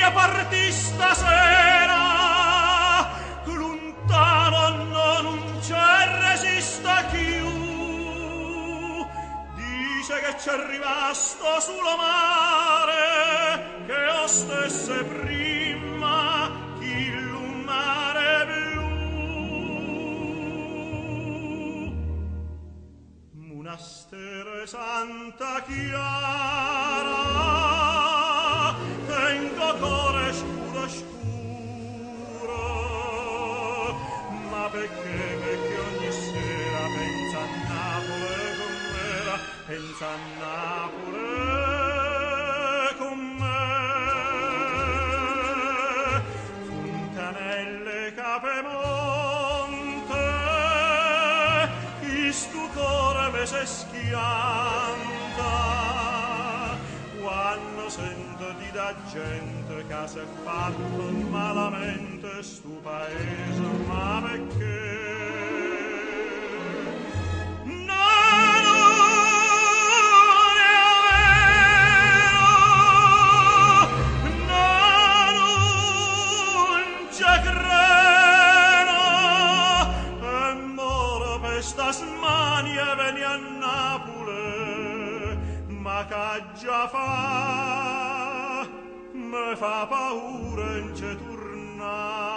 ne partì stasera, lontano non c'è resista più. Dice che c'è rimasto sulla mare, che o stesse prima chi l'un mare blu. Monastero Santa Chiara, tengo cuore scuro scuro, ma perché ogni sera pensa a Napoli com'era, pensa a Napoli con me. Fontanelle Capemonte, istu cuore me se schianta, quando sento di da gente che si è fatto malamente stu paese, ma perché? Tasmania veni a Napoli, ma che già fa, me fa paura in ce torna.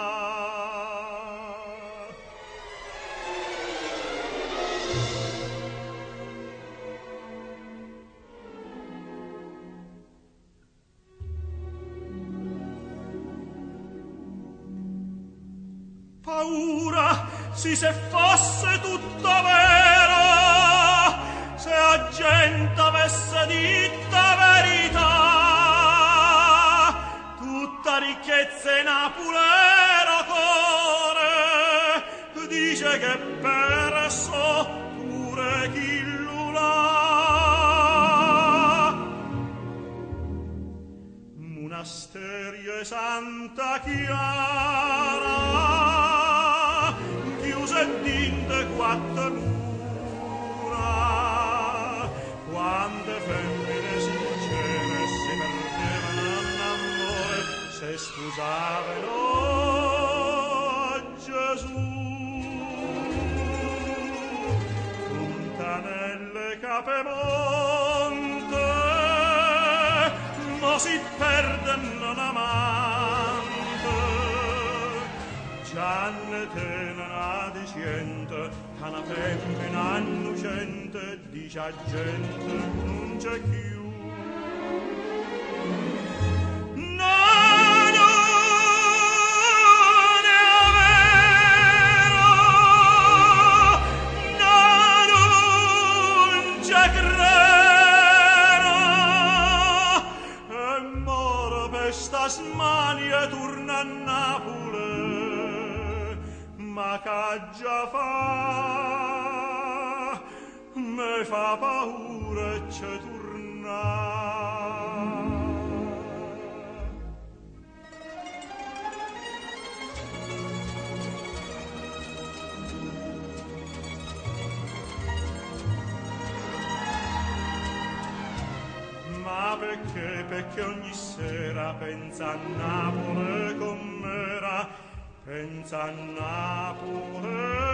Paura, sì, se fosse tutto vero, se la gente avesse detta verità, tutta ricchezza in Napolero core, dice che perso pure chi l'ha. Monasterio e Santa Chiara, chiuse dinte quattro mura, quante femmine sincere si perdevano all'amore, se scusavano a Gesù. Fontanelle Capemonte, mo si perdono un amante, già ne tenen a dicente, che una femmina innocente dice a gente non c'è più. Tasmania torna a Napoli, ma che già fa, me fa paura e ce torna. Ma perché ogni sera pensa a Napoli com'era, pensa a Napoli